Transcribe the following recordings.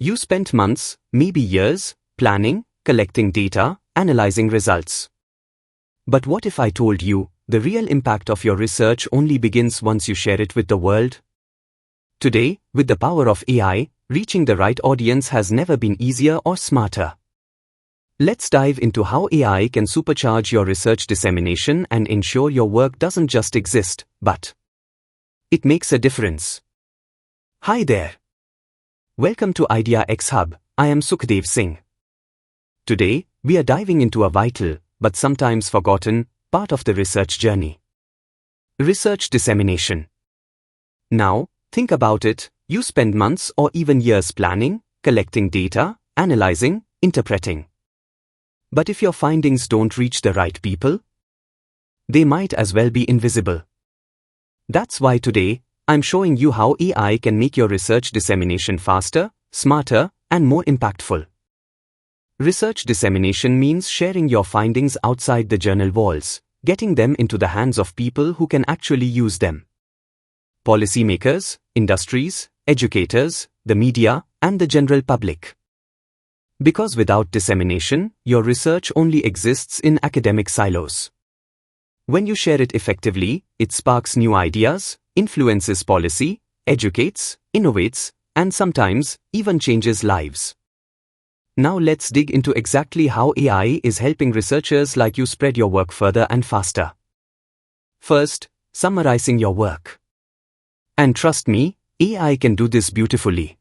You spent months, maybe years, planning, collecting data, analyzing results. But what if I told you, the real impact of your research only begins once you share it with the world? Today, with the power of AI, reaching the right audience has never been easier or smarter. Let's dive into how AI can supercharge your research dissemination and ensure your work doesn't just exist, but it makes a difference. Hi there. Welcome to Idea X Hub. I am Sukhdev Singh. Today, we are diving into a vital, but sometimes forgotten, part of the research journey. Research dissemination. Now, think about it. You spend months or even years planning, collecting data, analyzing, interpreting. But if your findings don't reach the right people, they might as well be invisible. That's why today, I'm showing you how AI can make your research dissemination faster, smarter, and more impactful. Research dissemination means sharing your findings outside the journal walls, getting them into the hands of people who can actually use them. Policymakers, industries, educators, the media, and the general public. Because without dissemination, your research only exists in academic silos. When you share it effectively, it sparks new ideas, influences policy, educates, innovates, and sometimes even changes lives. Now let's dig into exactly how AI is helping researchers like you spread your work further and faster. First, summarizing your work. And trust me, AI can do this beautifully.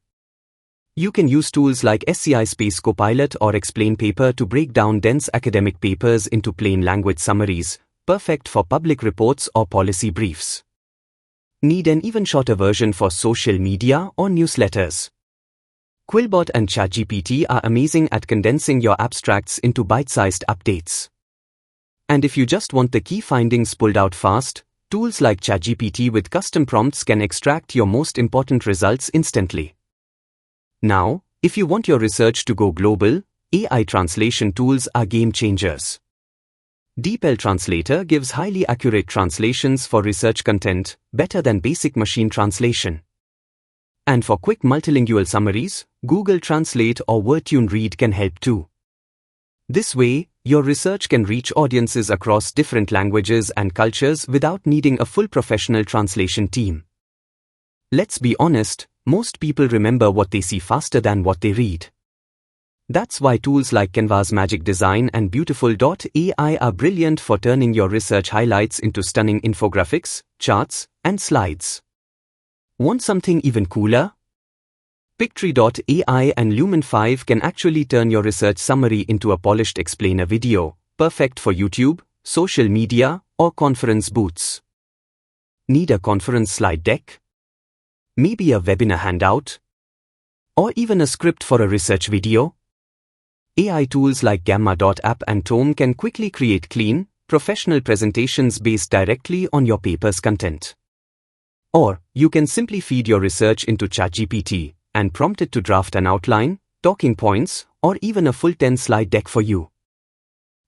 You can use tools like SCI Space Copilot or Explain Paper to break down dense academic papers into plain language summaries, perfect for public reports or policy briefs. Need an even shorter version for social media or newsletters? Quillbot and ChatGPT are amazing at condensing your abstracts into bite-sized updates. And if you just want the key findings pulled out fast, tools like ChatGPT with custom prompts can extract your most important results instantly. Now, if you want your research to go global, AI translation tools are game changers. DeepL Translator gives highly accurate translations for research content, better than basic machine translation. And for quick multilingual summaries, Google Translate or WordTune Read can help too. This way, your research can reach audiences across different languages and cultures without needing a full professional translation team. Let's be honest, most people remember what they see faster than what they read. That's why tools like Canva's Magic Design and Beautiful.ai are brilliant for turning your research highlights into stunning infographics, charts, and slides. Want something even cooler? Pictory.ai and Lumen 5 can actually turn your research summary into a polished explainer video, perfect for YouTube, social media, or conference booths. Need a conference slide deck? Maybe a webinar handout? Or even a script for a research video? AI tools like Gamma.app and Tome can quickly create clean, professional presentations based directly on your paper's content. Or, you can simply feed your research into ChatGPT and prompt it to draft an outline, talking points, or even a full 10-slide deck for you.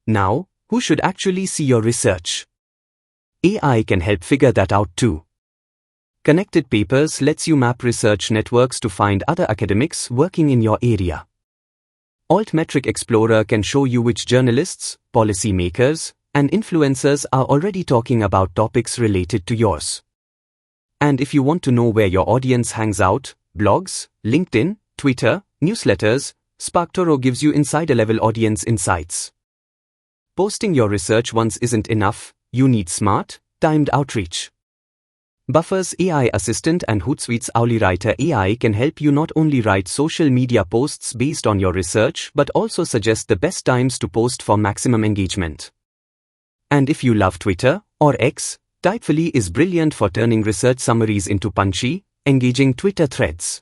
Now, who should actually see your research? AI can help figure that out too. Connected Papers lets you map research networks to find other academics working in your area. Altmetric Explorer can show you which journalists, policymakers, and influencers are already talking about topics related to yours. And if you want to know where your audience hangs out, blogs, LinkedIn, Twitter, newsletters, SparkToro gives you insider-level audience insights. Posting your research once isn't enough, you need smart, timed outreach. Buffer's AI Assistant and Hootsuite's Owlywriter AI can help you not only write social media posts based on your research but also suggest the best times to post for maximum engagement. And if you love Twitter, or X, Typefully is brilliant for turning research summaries into punchy, engaging Twitter threads.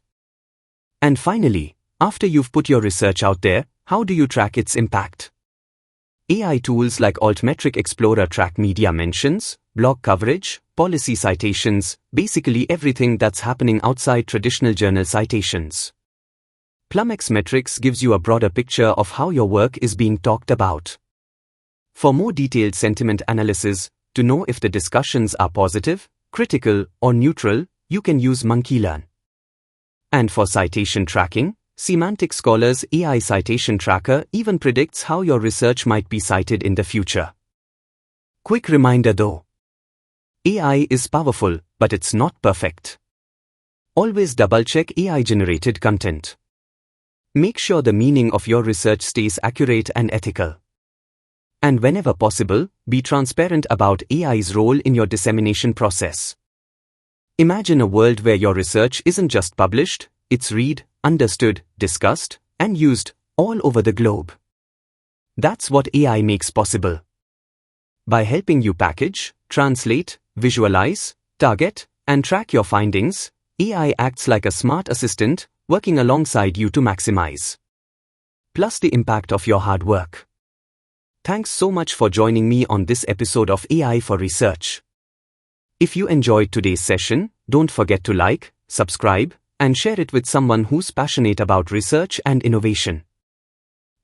And finally, after you've put your research out there, how do you track its impact? AI tools like Altmetric Explorer track media mentions, blog coverage, policy citations, basically everything that's happening outside traditional journal citations. Plumex Metrics gives you a broader picture of how your work is being talked about. For more detailed sentiment analysis, to know if the discussions are positive, critical, or neutral, you can use Monkeylearn. And for citation tracking, Semantic Scholar's AI citation tracker even predicts how your research might be cited in the future. Quick reminder though. AI is powerful, but it's not perfect. Always double-check AI-generated content. Make sure the meaning of your research stays accurate and ethical. And whenever possible, be transparent about AI's role in your dissemination process. Imagine a world where your research isn't just published, it's read, understood, discussed, and used all over the globe. That's what AI makes possible. By helping you package, translate, visualize, target, and track your findings, AI acts like a smart assistant, working alongside you to maximize. Plus the impact of your hard work. Thanks so much for joining me on this episode of AI for Research. If you enjoyed today's session, don't forget to like, subscribe, and share it with someone who's passionate about research and innovation.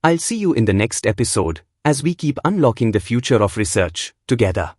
I'll see you in the next episode, as we keep unlocking the future of research, together.